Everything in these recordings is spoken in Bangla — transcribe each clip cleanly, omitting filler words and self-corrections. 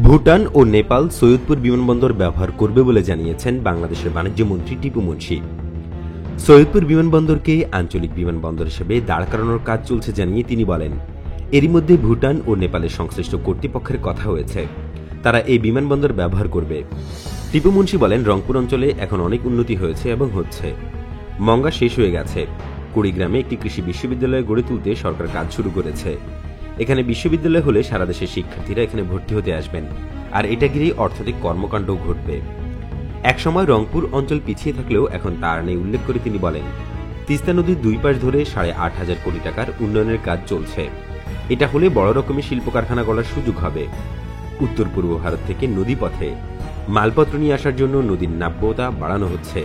ভুটান ও নেপাল সৈয়দপুর বিমানবন্দর ব্যবহার করবে বলে জানিয়েছেন বাংলাদেশের বাণিজ্য মন্ত্রী টিপু মুনশি। সৈয়দপুর বিমানবন্দরকে আঞ্চলিক বিমানবন্দর হিসেবে দাঁড় করানোর কাজ চলছে জানিয়ে তিনি বলেন, এরই মধ্যে ভুটান ও নেপালের সংশ্লিষ্ট কর্তৃপক্ষের কথা হয়েছে, তারা এই বিমানবন্দর ব্যবহার করবে। টিপু মুনশি বলেন, রংপুর অঞ্চলে এখন অনেক উন্নতি হয়েছে এবং হচ্ছে। মঙ্গা শেষ হয়ে গেছে। কুড়িগ্রামে একটি কৃষি বিশ্ববিদ্যালয় গড়ে তুলতে সরকার কাজ শুরু করেছে। এখানে বিশ্ববিদ্যালয় হলে সারা দেশের শিক্ষার্থীরা এখানে ভর্তি হতে আসবেন, আর এটা ঘিরেই অর্থনৈতিক কর্মকাণ্ডও ঘটবে। একসময় রংপুর অঞ্চল পিছিয়ে থাকলেও এখন তার নেই উল্লেখ করে তিনি বলেন, তিস্তা নদীর দুই পাশ ধরে 8,500 কোটি টাকার উন্নয়নের কাজ চলছে। এটা হলে বড় রকমের শিল্প কারখানা গড়ার সুযোগ হবে। উত্তর পূর্ব ভারত থেকে নদীপথে মালপত্র নিয়ে আসার জন্য নদীর নাব্যতা বাড়ানো হচ্ছে।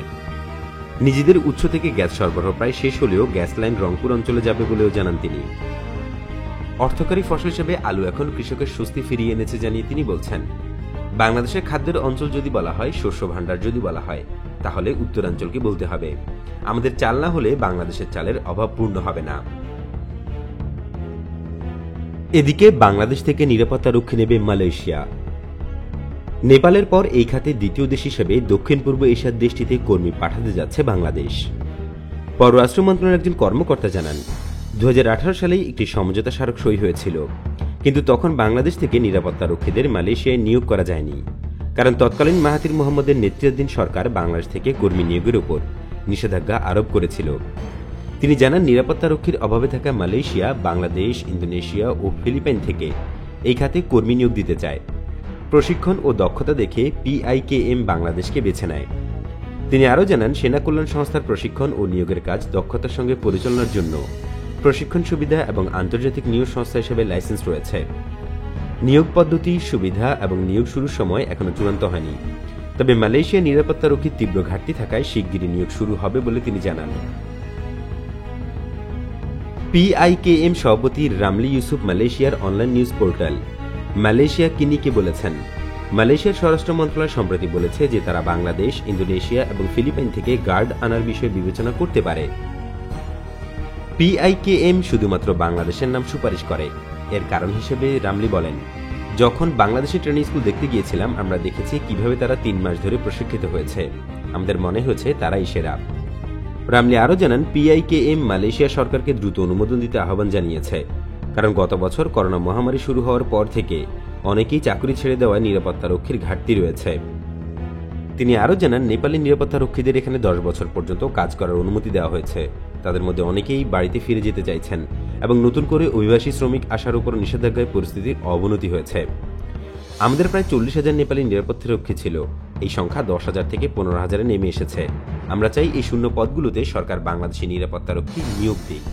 নিজেদের উৎস থেকে গ্যাস সরবরাহ প্রায় শেষ হলেও গ্যাস লাইন রংপুর অঞ্চলে যাবে বলেও জানান তিনি। অর্থকারী ফসল হিসেবে আলু এখন কৃষকের স্বস্তি ফিরিয়ে এনেছে জানিয়ে তিনি বলছেন, বাংলাদেশের খাদ্যের অঞ্চল যদি বলা হয়, শস্য ভাণ্ডার যদি বলা হয়, তাহলে উত্তরাঞ্চলকে বলতে হবে। আমাদের চাল না হলে বাংলাদেশের চালের অভাব পূর্ণ হবে না। এদিকে বাংলাদেশ থেকে নিরাপত্তা রক্ষী নেবে মালয়েশিয়া। নেপালের পর এই খাতে দ্বিতীয় দেশ হিসেবে দক্ষিণ পূর্ব এশিয়ার দেশটিতে কর্মী পাঠাতে যাচ্ছে বাংলাদেশ। পররাষ্ট্র মন্ত্রণালয়ের একজন কর্মকর্তা জানান, 2018 সালেই একটি সমঝোতা স্মারক সই হয়েছিল, কিন্তু তখন বাংলাদেশ থেকে নিরাপত্তা রক্ষীদের মালয়েশিয়ায় নিয়োগ করা যায়নি, কারণ তৎকালীন মাহাথির মোহাম্মদের নেতৃত্বাধীন সরকার বাংলাদেশ থেকে কর্মী নিয়োগের উপর নিষেধাজ্ঞা আরোপ করেছিল। তিনি জানান, নিরাপত্তা রক্ষীর অভাবে থাকা মালয়েশিয়া, বাংলাদেশ, ইন্দোনেশিয়া ও ফিলিপাইন থেকে এই খাতে কর্মী নিয়োগ দিতে চায়। প্রশিক্ষণ ও দক্ষতা দেখে PIKM বাংলাদেশকে বেছে নেয়। তিনি আরও জানান, সেনা কল্যাণ সংস্থার প্রশিক্ষণ ও নিয়োগের কাজ দক্ষতার সঙ্গে পরিচালনার জন্য প্রশিক্ষণ সুবিধা এবং আন্তর্জাতিক নিয়োগ সংস্থা হিসেবে লাইসেন্স রয়েছে। নিয়োগ পদ্ধতি, সুবিধা এবং নিয়োগ শুরুর সময় এখনো চূড়ান্ত হয়নি, তবে মালয়েশিয়া নিরাপত্তা রক্ষীর তীব্র ঘাটতি থাকায় শিগগিরই নিয়োগ শুরু হবে বলে তিনি জানান। PIKM সভাপতি রামলি ইউসুফ মালয়েশিয়ার অনলাইন নিউজ পোর্টাল মালয়েশিয়া কিনিকে বলেছেন, মালয়েশিয়ার স্বরাষ্ট্র মন্ত্রণালয় সম্প্রতি বলেছে যে তারা বাংলাদেশ, ইন্দোনেশিয়া এবং ফিলিপাইন থেকে গার্ড আনার বিষয়ে বিবেচনা করতে পারে। PIKM শুধুমাত্র বাংলাদেশের নাম সুপারিশ করে। এর কারণ হিসেবে রামলি বলেন, যখন বাংলাদেশের ট্রেনিং স্কুল দেখতে গিয়েছিলাম, আমরা দেখেছি কিভাবে তারা 3 মাস ধরে প্রশিক্ষিত হয়েছে। আমাদের মনে হয়েছে তারাই সেরা। রামলি আরও জানান, PIKM মালয়েশিয়া সরকারকে দ্রুত অনুমোদন দিতে আহ্বান জানিয়েছে, কারণ গত বছর করোনা মহামারী শুরু হওয়ার পর থেকে অনেকেই চাকরি ছেড়ে দেওয়ায় নিরাপত্তা রক্ষীর ঘাটতি রয়েছে। তিনি আরও জানান, নেপালি নিরাপত্তা রক্ষীদের এখানে 10 বছর পর্যন্ত কাজ করার অনুমতি দেওয়া হয়েছে। তাদের মধ্যে অনেকেই বাড়িতে ফিরে যেতে চাইছেন এবং নতুন করে অভিবাসী শ্রমিক আসার উপর নিষেধাজ্ঞায় পরিস্থিতির অবনতি হয়েছে। আমাদের প্রায় 40,000 নেপালি নিরাপত্তা রক্ষী ছিল। এই সংখ্যা 10,000 থেকে 15,000-এ নেমে এসেছে। আমরা চাই এই শূন্য পদগুলোতে সরকার বাংলাদেশি নিরাপত্তা রক্ষী নিয়োগ দিক।